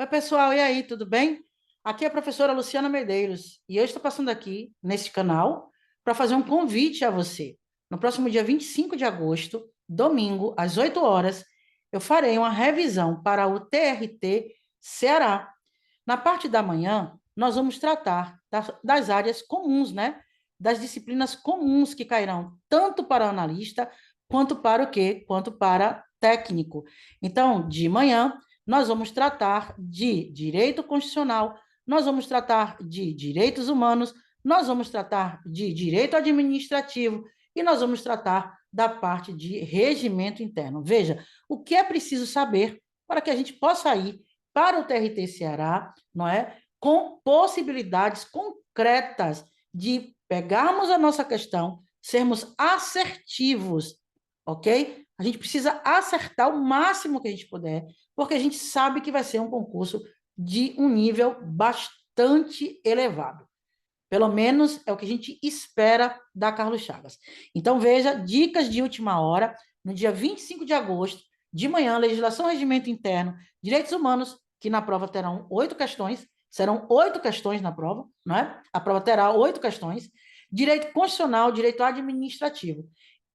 Oi, pessoal, e aí, tudo bem? Aqui é a professora Luciana Medeiros e eu estou passando aqui neste canal para fazer um convite a você. No próximo dia 25 de agosto, domingo, às 8 horas, eu farei uma revisão para o TRT Ceará. Na parte da manhã, nós vamos tratar das áreas comuns, né? Das disciplinas comuns que cairão tanto para analista quanto para o quê? Quanto para técnico. Então, de manhã, nós vamos tratar de direito constitucional, nós vamos tratar de direitos humanos, nós vamos tratar de direito administrativo e nós vamos tratar da parte de regimento interno. Veja, o que é preciso saber para que a gente possa ir para o TRT Ceará, não é? Com possibilidades concretas de pegarmos a nossa questão, sermos assertivos, ok? A gente precisa acertar o máximo que a gente puder, porque a gente sabe que vai ser um concurso de um nível bastante elevado. Pelo menos é o que a gente espera da Carlos Chagas. Então, veja, dicas de última hora, no dia 25 de agosto, de manhã, legislação, regimento interno, direitos humanos, que na prova terão 8 questões, serão 8 questões na prova, não é? A prova terá 8 questões, direito constitucional, direito administrativo.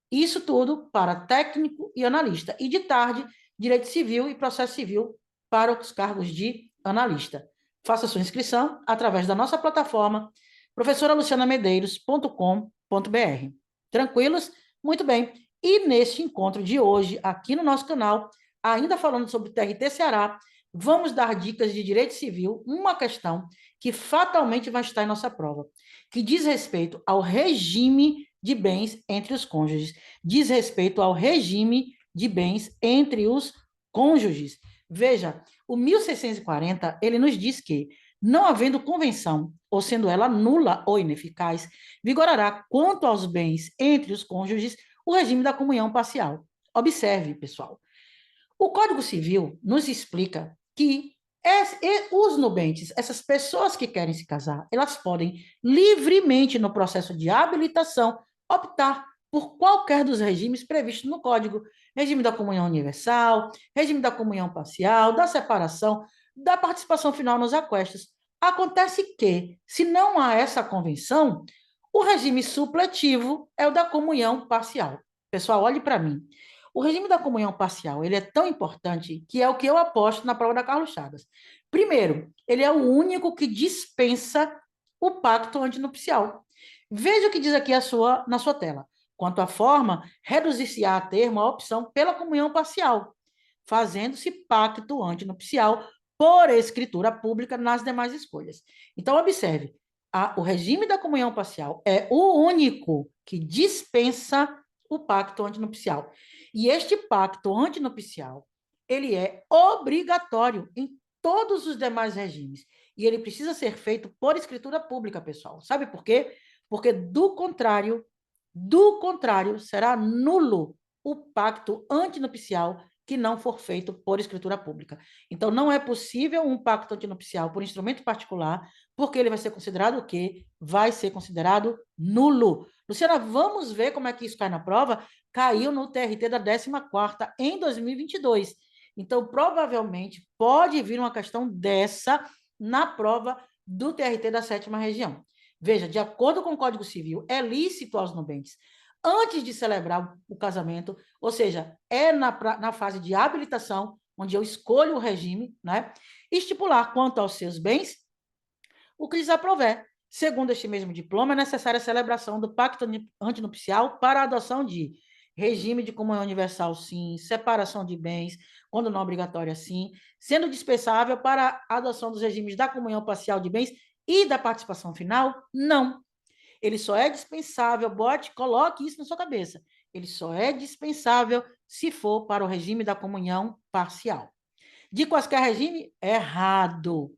Isso tudo para técnico e analista. E de tarde, direito civil e processo civil para os cargos de analista. Faça sua inscrição através da nossa plataforma professoralucianamedeiros.com.br. Tranquilos? Muito bem. E neste encontro de hoje, aqui no nosso canal, ainda falando sobre o TRT Ceará, vamos dar dicas de direito civil, uma questão que fatalmente vai estar em nossa prova, que diz respeito ao regime de bens entre os cônjuges, diz respeito ao regime de bens entre os cônjuges. Veja, o 1640, ele nos diz que, não havendo convenção, ou sendo ela nula ou ineficaz, vigorará quanto aos bens entre os cônjuges o regime da comunhão parcial. Observe, pessoal. O Código Civil nos explica que os nubentes, essas pessoas que querem se casar, elas podem livremente, no processo de habilitação, optar por qualquer dos regimes previstos no Código. Regime da comunhão universal, regime da comunhão parcial, da separação, da participação final nos aquestos. Acontece que, se não há essa convenção, o regime supletivo é o da comunhão parcial. Pessoal, olhe para mim. O regime da comunhão parcial, ele é tão importante que é o que eu aposto na prova da Carlos Chagas. Primeiro, ele é o único que dispensa o pacto antinupcial. Veja o que diz aqui na sua tela. Quanto à forma, reduzir-se-á a termo a opção pela comunhão parcial, fazendo-se pacto antinupcial por escritura pública nas demais escolhas. Então, observe, o regime da comunhão parcial é o único que dispensa o pacto antinupcial. E este pacto antinupcial, ele é obrigatório em todos os demais regimes. E ele precisa ser feito por escritura pública, pessoal. Sabe por quê? Porque do contrário, será nulo o pacto antinupcial que não for feito por escritura pública. Então, não é possível um pacto antinupcial por instrumento particular, porque ele vai ser considerado o quê? Vai ser considerado nulo. Luciana, vamos ver como é que isso cai na prova? Caiu no TRT da 14ª em 2022. Então, provavelmente, pode vir uma questão dessa na prova do TRT da 7ª região. Veja, de acordo com o Código Civil, é lícito aos nubentes, antes de celebrar o casamento, ou seja, é na fase de habilitação, onde eu escolho o regime, né, estipular quanto aos seus bens o que lhes aprover. Segundo este mesmo diploma, é necessária a celebração do pacto antinupcial para a adoção de regime de comunhão universal, sim, separação de bens, quando não obrigatória, sim, sendo dispensável para a adoção dos regimes da comunhão parcial de bens e da participação final, não. Ele só é dispensável, coloque isso na sua cabeça. Ele só é dispensável se for para o regime da comunhão parcial. De quaisquer regime, errado.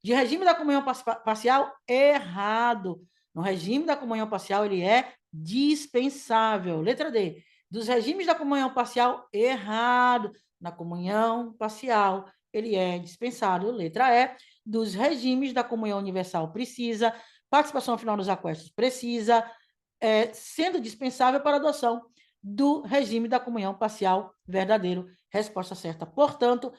De regime da comunhão parcial, errado. No regime da comunhão parcial, ele é dispensável. Letra D. Dos regimes da comunhão parcial, errado. Na comunhão parcial, ele é dispensável. Letra E. Dos regimes da comunhão universal, precisa. Participação final nos aquestos, precisa. Sendo dispensável para adoção do regime da comunhão parcial verdadeiro. Resposta certa, portanto,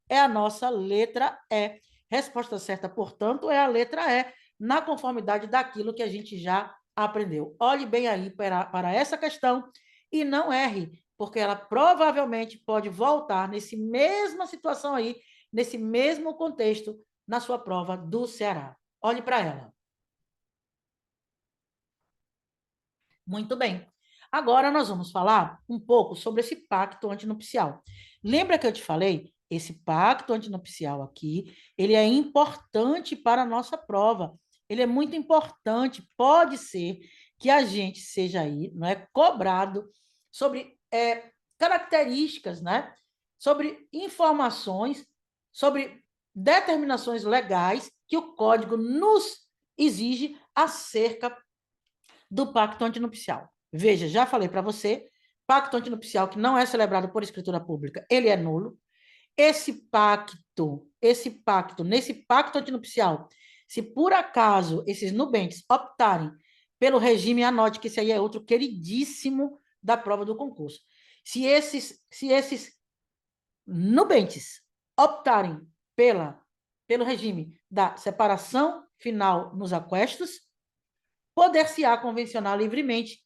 é a nossa letra E. Resposta certa, portanto, é a letra E, na conformidade daquilo que a gente já aprendeu. Olhe bem aí para essa questão e não erre, porque ela provavelmente pode voltar nesse mesma situação aí, nesse mesmo contexto, na sua prova do Ceará. Olhe para ela. Muito bem. Agora nós vamos falar um pouco sobre esse pacto antinupcial. Lembra que eu te falei? Esse pacto antinupcial aqui, ele é importante para a nossa prova. Ele é muito importante. Pode ser que a gente seja aí, não é, cobrado sobre características, né? Sobre informações, sobre determinações legais que o código nos exige acerca do pacto antinupcial. Veja, já falei para você, pacto antinupcial que não é celebrado por escritura pública, ele é nulo. Nesse pacto antinupcial, se por acaso esses nubentes optarem pelo regime, anote que esse aí é outro queridíssimo da prova do concurso. Se esses nubentes optarem pelo regime da separação final nos aquestos, poder-se-á convencionar livremente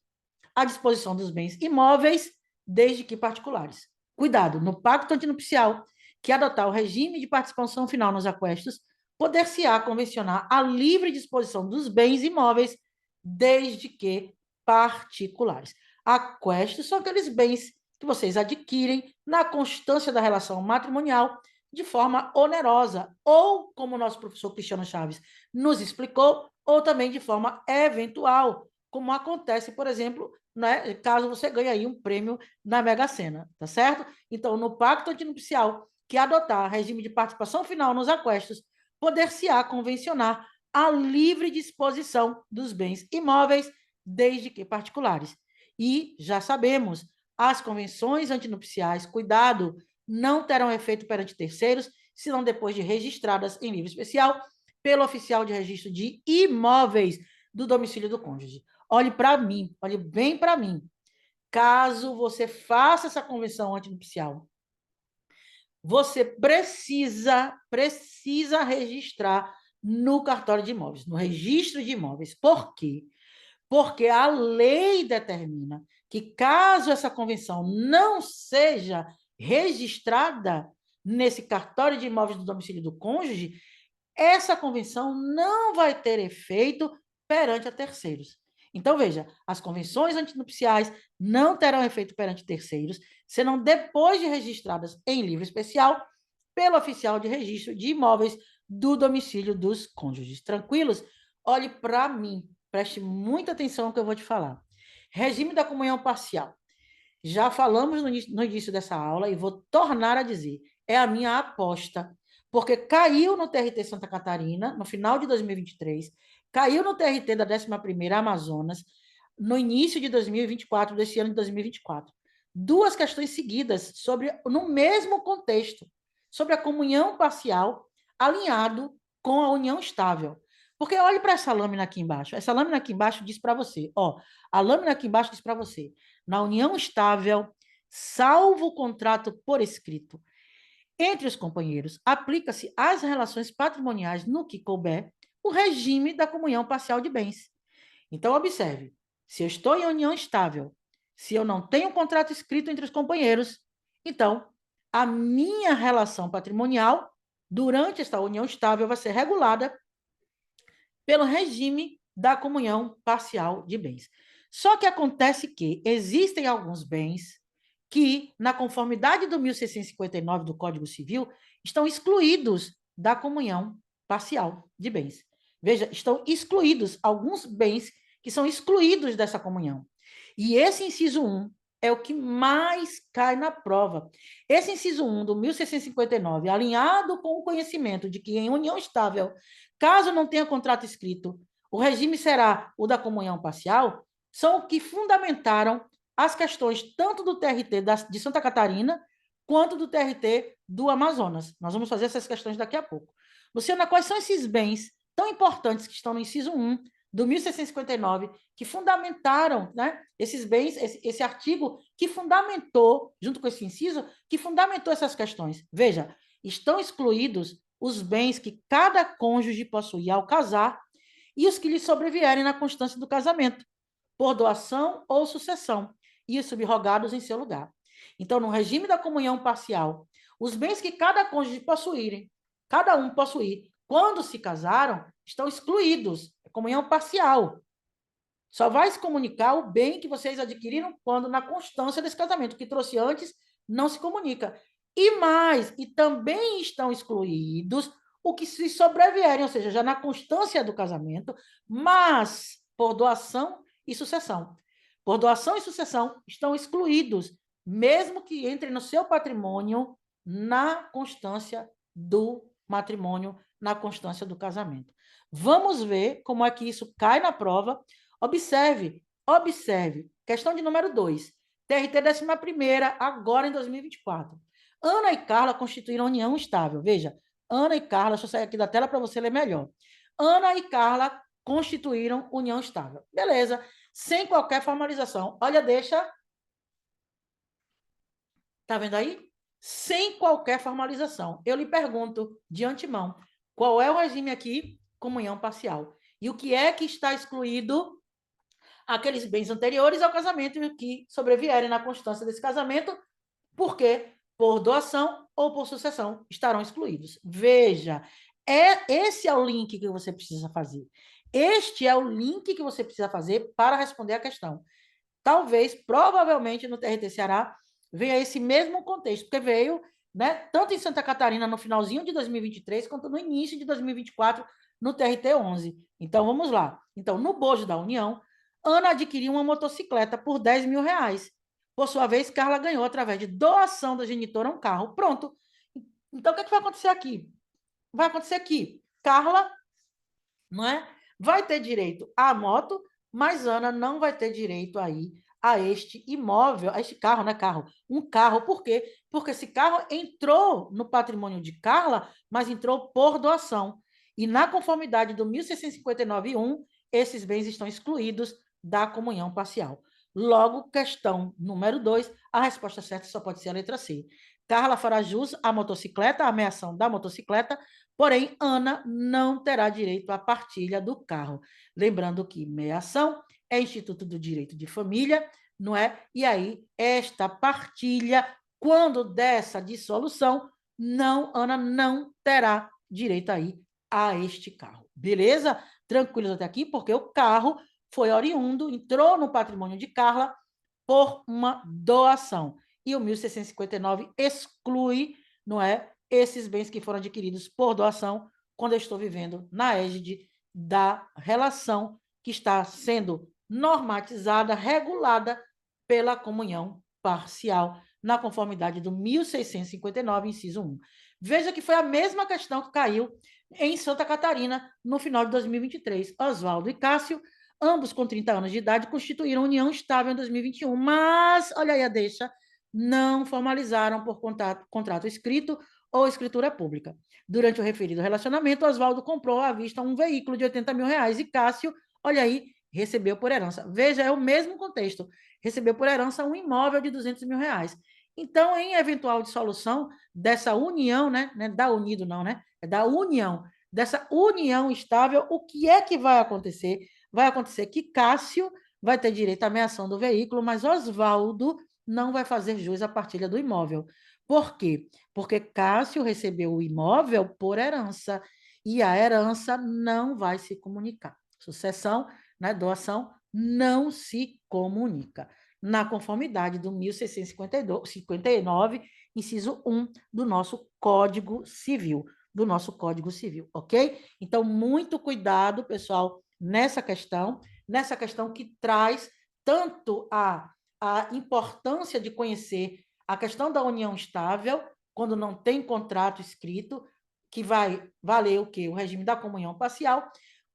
à disposição dos bens imóveis, desde que particulares. Cuidado, no pacto antinupcial, que adotar o regime de participação final nos aquestos, poder-se-á convencionar a livre disposição dos bens imóveis, desde que particulares. Aquestos são aqueles bens que vocês adquirem na constância da relação matrimonial de forma onerosa, ou, como o nosso professor Cristiano Chaves nos explicou, ou também de forma eventual, como acontece, por exemplo, né, caso você ganhe aí um prêmio na Mega Sena, tá certo? Então, no pacto antinupcial, que adotar regime de participação final nos aquestos, poder-se-á convencionar a livre disposição dos bens imóveis, desde que particulares. E já sabemos, as convenções antinupciais, cuidado, não terão efeito perante terceiros, senão depois de registradas em livro especial pelo oficial de registro de imóveis do domicílio do cônjuge. Olhe para mim, olhe bem para mim. Caso você faça essa convenção antinupcial, você precisa registrar no cartório de imóveis, no registro de imóveis. Por quê? Porque a lei determina que, caso essa convenção não seja registrada nesse cartório de imóveis do domicílio do cônjuge, essa convenção não vai ter efeito perante a terceiros. Então, veja, as convenções antinupciais não terão efeito perante terceiros, senão depois de registradas em livro especial pelo oficial de registro de imóveis do domicílio dos cônjuges. Tranquilos? Olhe para mim, preste muita atenção no que eu vou te falar. Regime da comunhão parcial. Já falamos no início dessa aula e vou tornar a dizer, é a minha aposta, porque caiu no TRT Santa Catarina, no final de 2023, caiu no TRT da 11ª Amazonas, no início de 2024, desse ano de 2024. Duas questões seguidas no mesmo contexto, sobre a comunhão parcial alinhado com a união estável. Porque olhe para essa lâmina aqui embaixo. Essa lâmina aqui embaixo diz para você, ó, a lâmina aqui embaixo diz para você, na união estável, salvo o contrato por escrito entre os companheiros, aplica-se às relações patrimoniais no que couber o regime da comunhão parcial de bens. Então, observe, se eu estou em união estável, se eu não tenho um contrato escrito entre os companheiros, então, a minha relação patrimonial durante esta união estável vai ser regulada pelo regime da comunhão parcial de bens. Só que acontece que existem alguns bens que, na conformidade do 1659 do Código Civil, estão excluídos da comunhão parcial de bens. Veja, estão excluídos alguns bens que são excluídos dessa comunhão. E esse inciso 1 é o que mais cai na prova. Esse inciso 1 do 1659, alinhado com o conhecimento de que em união estável, caso não tenha contrato escrito, o regime será o da comunhão parcial, são o que fundamentaram as questões tanto do TRT de Santa Catarina quanto do TRT do Amazonas. Nós vamos fazer essas questões daqui a pouco. Luciana, quais são esses bens tão importantes que estão no inciso 1 do 1659, que fundamentaram, né, esses bens, esse artigo que fundamentou, junto com esse inciso, que fundamentou essas questões? Veja, estão excluídos os bens que cada cônjuge possuía ao casar e os que lhe sobrevierem na constância do casamento, por doação ou sucessão, e os subrogados em seu lugar. Então, no regime da comunhão parcial, os bens que cada cônjuge possuírem, cada um possuir, quando se casaram, estão excluídos. É comunhão parcial. Só vai se comunicar o bem que vocês adquiriram quando na constância desse casamento. O que trouxe antes não se comunica. E mais, e também estão excluídos o que se sobrevierem, ou seja, já na constância do casamento, mas por doação e sucessão. Por doação e sucessão estão excluídos, mesmo que entrem no seu patrimônio na constância do matrimônio, na constância do casamento. Vamos ver como é que isso cai na prova. Observe, observe. Questão de número 2. TRT 11ª, agora em 2024. Ana e Carla constituíram união estável. Veja, Ana e Carla, deixa eu sair aqui da tela para você ler melhor. Ana e Carla constituíram união estável. Beleza, sem qualquer formalização. Olha, deixa. Tá vendo aí? Sem qualquer formalização. Eu lhe pergunto, de antemão, qual é o regime aqui? Comunhão parcial. E o que é que está excluído? Aqueles bens anteriores ao casamento que sobrevierem na constância desse casamento, porque por doação ou por sucessão estarão excluídos. Veja, esse é o link que você precisa fazer. Este é o link que você precisa fazer para responder a questão. Talvez, provavelmente, no TRT Ceará, venha esse mesmo contexto, porque veio, né, tanto em Santa Catarina no finalzinho de 2023, quanto no início de 2024, no TRT 11. Então, vamos lá. Então, no bojo da União, Ana adquiriu uma motocicleta por R$ 10.000. Por sua vez, Carla ganhou, através de doação da genitora, um carro. Pronto. Então, o que, é que vai acontecer aqui? Vai acontecer aqui. Carla, não é? Vai ter direito à moto, mas Ana não vai ter direito aí a este imóvel, a este carro, né, carro? Um carro, por quê? Porque esse carro entrou no patrimônio de Carla, mas entrou por doação. E na conformidade do 1659.1, esses bens estão excluídos da comunhão parcial. Logo, questão número 2, a resposta certa só pode ser a letra C. Carla fará jus à motocicleta, à meação da motocicleta, porém, Ana não terá direito à partilha do carro. Lembrando que meação é Instituto do Direito de Família, não é? E aí, esta partilha, quando dessa dissolução, Ana não terá direito aí a este carro. Beleza? Tranquilos até aqui, porque o carro foi oriundo, entrou no patrimônio de Carla por uma doação. E o 1659 exclui, não é, esses bens que foram adquiridos por doação, quando eu estou vivendo na égide da relação que está sendo normatizada, regulada pela comunhão parcial, na conformidade do 1659, inciso 1. Veja que foi a mesma questão que caiu em Santa Catarina no final de 2023. Oswaldo e Cássio, ambos com 30 anos de idade, constituíram união estável em 2021, mas, olha aí a deixa, não formalizaram por contrato escrito ou escritura pública. Durante o referido relacionamento, Oswaldo comprou à vista um veículo de R$ 80.000 e Cássio, olha aí, recebeu por herança. Veja, é o mesmo contexto. Recebeu por herança um imóvel de R$ 200.000. Então, em eventual dissolução dessa união, né, da unido não, né, é da união, dessa união estável, o que é que vai acontecer? Vai acontecer que Cássio vai ter direito à meação do veículo, mas Oswaldo não vai fazer jus à partilha do imóvel. Por quê? Porque Cássio recebeu o imóvel por herança e a herança não vai se comunicar. Sucessão, né, doação, não se comunica. Na conformidade do 1659, inciso 1 do nosso Código Civil, ok? Então, muito cuidado, pessoal, nessa questão que traz tanto a importância de conhecer a questão da união estável, quando não tem contrato escrito, que vai valer o quê? O regime da comunhão parcial,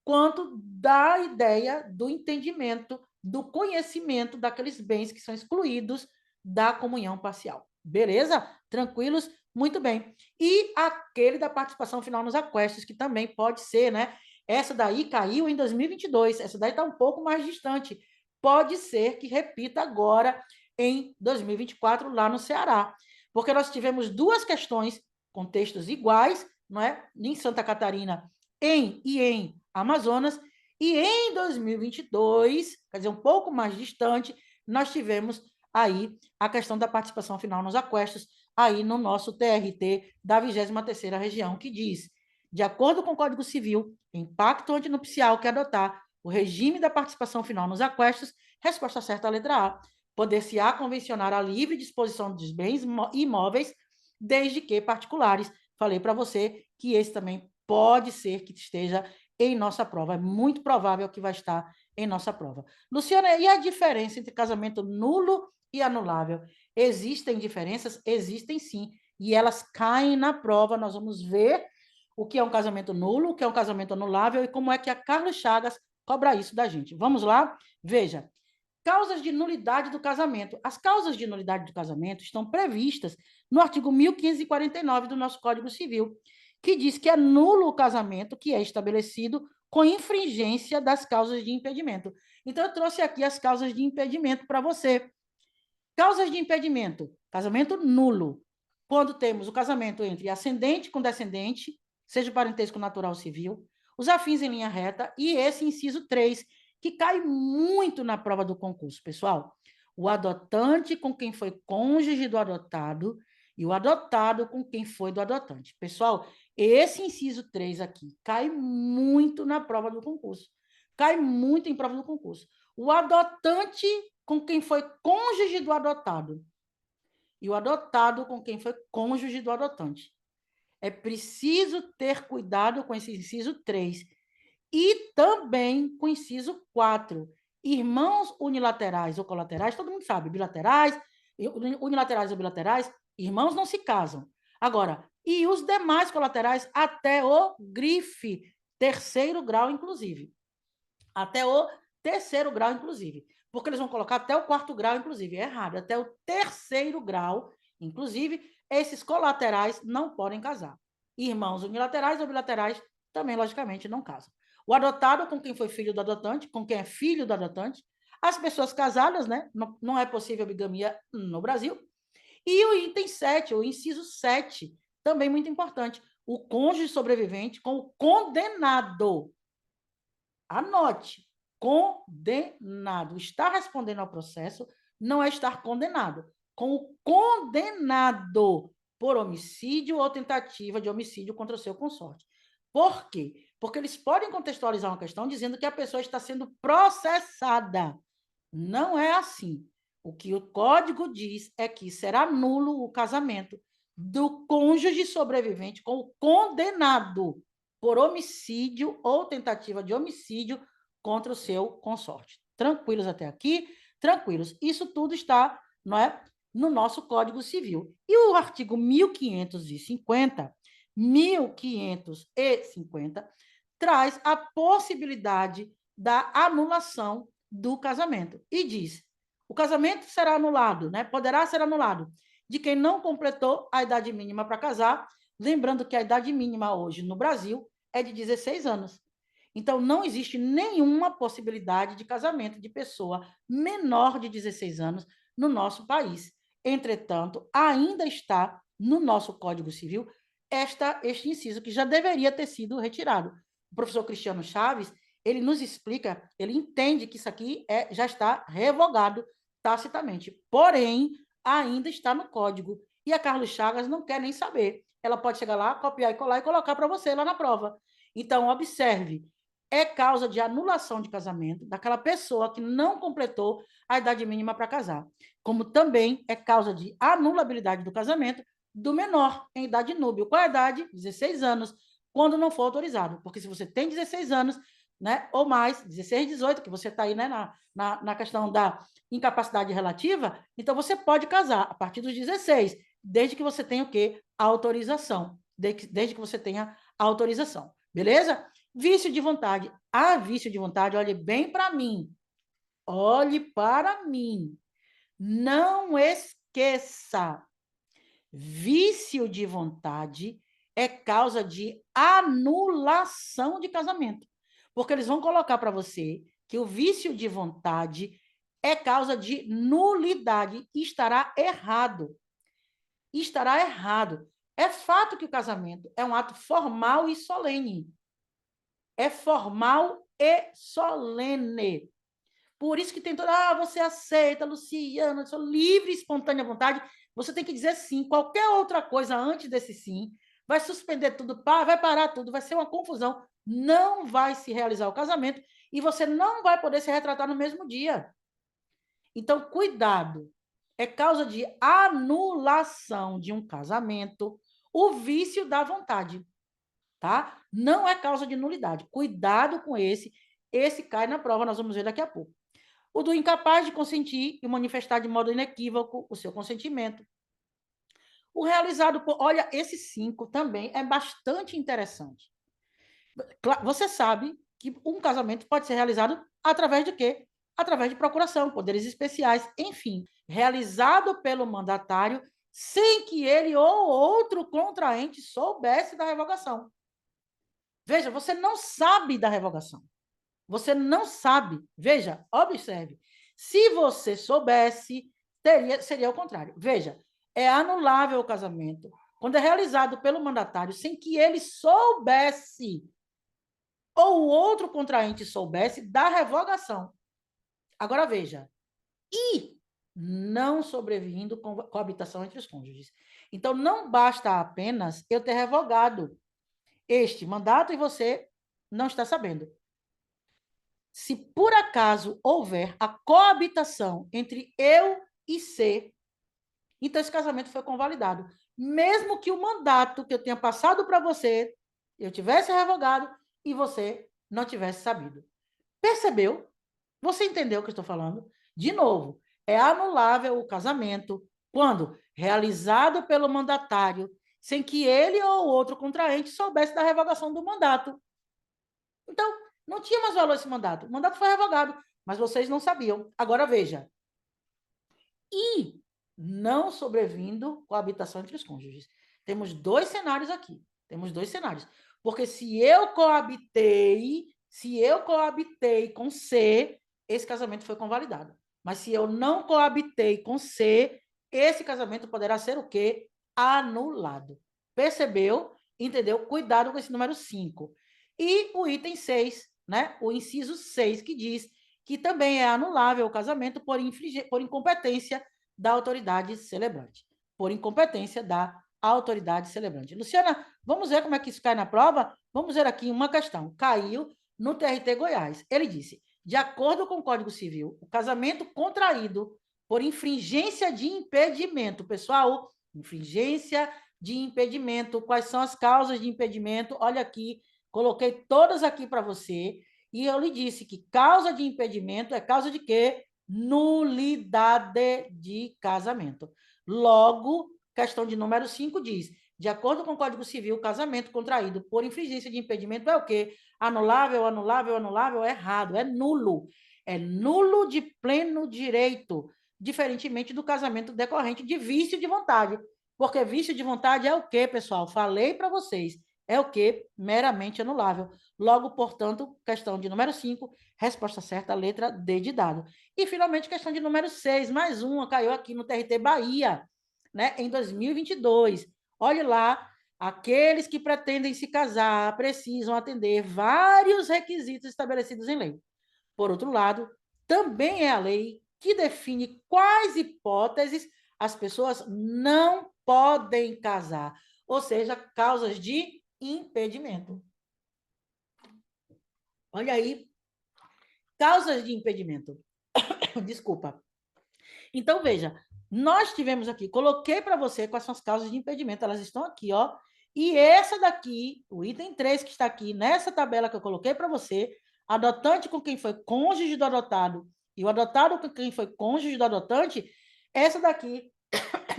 quanto da ideia do entendimento, do conhecimento daqueles bens que são excluídos da comunhão parcial. Beleza? Tranquilos? Muito bem. E aquele da participação final nos aquestos, que também pode ser, né? Essa daí caiu em 2022, essa daí está um pouco mais distante. Pode ser que repita agora em 2024 lá no Ceará, porque nós tivemos duas questões contextos iguais, não é? Em Santa Catarina e em Amazonas, e em 2022, quer dizer, um pouco mais distante, nós tivemos aí a questão da participação final nos aquestos, aí no nosso TRT da 23ª região, que diz, de acordo com o Código Civil, impacto antinupcial que adotar o regime da participação final nos aquestos, resposta certa à letra A, poder-se-á convencionar a livre disposição dos bens imóveis, desde que particulares. Falei para você que esse também pode ser que esteja em nossa prova. É muito provável que vai estar em nossa prova. Luciana, e a diferença entre casamento nulo e anulável? Existem diferenças? Existem sim. E elas caem na prova. Nós vamos ver o que é um casamento nulo, o que é um casamento anulável e como é que a Carlos Chagas cobra isso da gente. Vamos lá? Veja. Causas de nulidade do casamento. As causas de nulidade do casamento estão previstas no artigo 1549 do nosso Código Civil, que diz que é nulo o casamento que é estabelecido com infringência das causas de impedimento. Então, eu trouxe aqui as causas de impedimento para você. Causas de impedimento: casamento nulo. Quando temos o casamento entre ascendente com descendente, seja parentesco natural ou civil, os afins em linha reta, e esse inciso 3, que cai muito na prova do concurso, pessoal. O adotante com quem foi cônjuge do adotado e o adotado com quem foi do adotante. Pessoal, esse inciso 3 aqui cai muito na prova do concurso. Cai muito em prova do concurso. O adotante com quem foi cônjuge do adotado e o adotado com quem foi cônjuge do adotante. É preciso ter cuidado com esse inciso 3 e também com o inciso 4. Irmãos unilaterais ou colaterais, todo mundo sabe, bilaterais, unilaterais ou bilaterais, irmãos não se casam. Agora, e os demais colaterais até o grife, terceiro grau, inclusive. Até o terceiro grau, inclusive. Porque eles vão colocar até o quarto grau, inclusive. É errado. Até o terceiro grau, inclusive, esses colaterais não podem casar. Irmãos unilaterais ou bilaterais também, logicamente, não casam. O adotado com quem foi filho do adotante, com quem é filho do adotante. As pessoas casadas, né? Não é possível bigamia no Brasil. E o item 7, o inciso 7, também muito importante. O cônjuge sobrevivente com o condenado. Anote, condenado. Estar respondendo ao processo não é estar condenado. Com o condenado por homicídio ou tentativa de homicídio contra o seu consorte. Por quê? Porque eles podem contextualizar uma questão dizendo que a pessoa está sendo processada. Não é assim. O que o código diz é que será nulo o casamento do cônjuge sobrevivente com o condenado por homicídio ou tentativa de homicídio contra o seu consorte. Tranquilos até aqui? Tranquilos. Isso tudo está, não é, no nosso Código Civil. E o artigo 1550 traz a possibilidade da anulação do casamento. E diz: o casamento será anulado, né? Poderá ser anulado de quem não completou a idade mínima para casar, lembrando que a idade mínima hoje no Brasil é de 16 anos. Então, não existe nenhuma possibilidade de casamento de pessoa menor de 16 anos no nosso país. Entretanto, ainda está no nosso Código Civil este inciso, que já deveria ter sido retirado. O professor Cristiano Chaves, ele nos explica, ele entende que isso aqui já está revogado tacitamente. Porém, ainda está no código. E a Carlos Chagas não quer nem saber. Ela pode chegar lá, copiar e colar e colocar para você lá na prova. Então, observe, é causa de anulação de casamento daquela pessoa que não completou a idade mínima para casar. Como também é causa de anulabilidade do casamento do menor em idade núbil. Qual é a idade? 16 anos, quando não for autorizado. Porque se você tem 16 anos, né, ou mais, 16, 18, que você está aí, né, na questão da incapacidade relativa, então você pode casar a partir dos 16, desde que você tenha o quê? A autorização. Desde que você tenha a autorização. Beleza? Vício de vontade. Ah, vício de vontade, olhe bem para mim. Olhe para mim. Não esqueça. Vício de vontade é causa de anulação de casamento. Porque eles vão colocar para você que o vício de vontade é causa de nulidade e estará errado. Estará errado. É fato que o casamento é um ato formal e solene. É formal e solene. Por isso que tem toda, você aceita, Luciana, eu sou livre e espontânea vontade. Você tem que dizer sim. Qualquer outra coisa antes desse sim vai suspender tudo, vai parar tudo, vai ser uma confusão. Não vai se realizar o casamento e você não vai poder se retratar no mesmo dia. Então, cuidado. É causa de anulação de um casamento o vício da vontade, tá? Não é causa de nulidade. Cuidado com esse. Esse cai na prova, nós vamos ver daqui a pouco. O do incapaz de consentir e manifestar de modo inequívoco o seu consentimento. O realizado por. Olha, esse 5 também é bastante interessante. Você sabe que um casamento pode ser realizado através de quê? Através de procuração, poderes especiais, enfim, realizado pelo mandatário sem que ele ou outro contraente soubesse da revogação. Veja, você não sabe da revogação. Você não sabe. Veja, observe. Se você soubesse, seria o contrário. Veja, é anulável o casamento quando é realizado pelo mandatário sem que ele soubesse ou o outro contraente soubesse da revogação. Agora veja, e não sobrevindo coabitação entre os cônjuges. Então, não basta apenas eu ter revogado este mandato e você não está sabendo. Se por acaso houver a coabitação entre eu e C, então esse casamento foi convalidado. Mesmo que o mandato que eu tenha passado para você, eu tivesse revogado e você não tivesse sabido. Percebeu? Você entendeu o que eu estou falando? De novo, é anulável o casamento quando realizado pelo mandatário, sem que ele ou outro contraente soubesse da revogação do mandato. Então, não tinha mais valor esse mandato. O mandato foi revogado, mas vocês não sabiam. Agora veja. E não sobrevindo coabitação entre os cônjuges. Temos dois cenários aqui. Temos dois cenários. Porque se eu coabitei com C, esse casamento foi convalidado. Mas se eu não coabitei com C, esse casamento poderá ser o quê? Anulado. Percebeu? Entendeu? Cuidado com esse número 5. E o item 6, né? O inciso 6, que diz que também é anulável o casamento por incompetência da autoridade celebrante. Por incompetência da autoridade celebrante. Luciana, vamos ver como é que isso cai na prova? Vamos ver aqui uma questão. Caiu no TRT Goiás. Ele disse, de acordo com o Código Civil, o casamento contraído por infringência de impedimento, pessoal, infringência de impedimento, quais são as causas de impedimento? Olha aqui, coloquei todas aqui para você, e eu lhe disse que causa de impedimento é causa de quê? Nulidade de casamento. Logo, questão de número 5 diz, de acordo com o Código Civil, o casamento contraído por infringência de impedimento é o quê? Anulável, anulável, anulável, errado, é nulo. É nulo de pleno direito, diferentemente do casamento decorrente de vício de vontade. Porque vício de vontade é o quê, pessoal? Falei para vocês. É o quê? Meramente anulável. Logo, portanto, questão de número 5, resposta certa, letra D de dado. E, finalmente, questão de número 6, mais uma, caiu aqui no TRT Bahia, né, em 2022. Olhe lá, aqueles que pretendem se casar precisam atender vários requisitos estabelecidos em lei. Por outro lado, também é a lei que define quais hipóteses as pessoas não podem casar, ou seja, causas de impedimento. Olha aí, causas de impedimento. Desculpa. Então, veja, nós tivemos aqui, coloquei para você quais são as causas de impedimento, elas estão aqui, ó. E essa daqui, o item 3 que está aqui nessa tabela que eu coloquei para você, adotante com quem foi cônjuge do adotado e o adotado com quem foi cônjuge do adotante, essa daqui,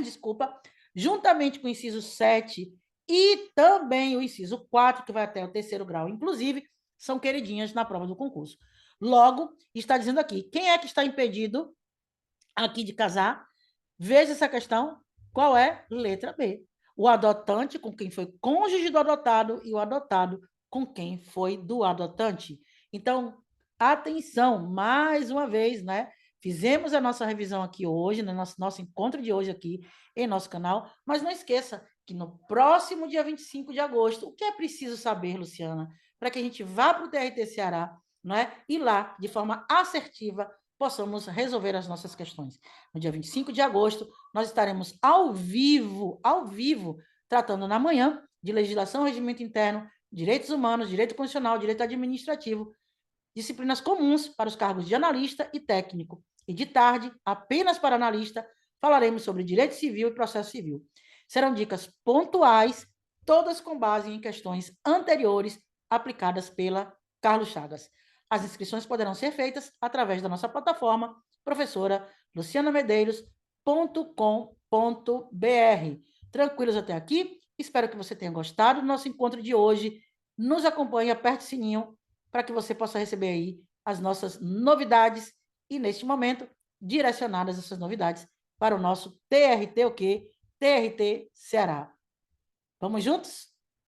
desculpa, juntamente com o inciso 7 e também o inciso 4, que vai até o terceiro grau, inclusive, são queridinhas na prova do concurso. Logo, está dizendo aqui, quem é que está impedido aqui de casar? Veja essa questão. Qual é? Letra B. O adotante com quem foi cônjuge do adotado e o adotado com quem foi do adotante. Então, atenção, mais uma vez, né? Fizemos a nossa revisão aqui hoje, no nosso encontro de hoje aqui em nosso canal, mas não esqueça que no próximo dia 25 de agosto, o que é preciso saber, Luciana, para que a gente vá para o TRT Ceará, não é? E lá, de forma assertiva, possamos resolver as nossas questões. No dia 25 de agosto, nós estaremos ao vivo, tratando na manhã de legislação, regimento interno, direitos humanos, direito constitucional, direito administrativo, disciplinas comuns para os cargos de analista e técnico. E de tarde, apenas para analista, falaremos sobre direito civil e processo civil. Serão dicas pontuais, todas com base em questões anteriores aplicadas pela Carlos Chagas. As inscrições poderão ser feitas através da nossa plataforma professora lucianamedeiros.com.br. Tranquilos até aqui? Espero que você tenha gostado do nosso encontro de hoje. Nos acompanhe, aperte o sininho para que você possa receber aí as nossas novidades e, neste momento, direcionadas essas novidades para o nosso TRT, o quê? TRT Ceará. Vamos juntos?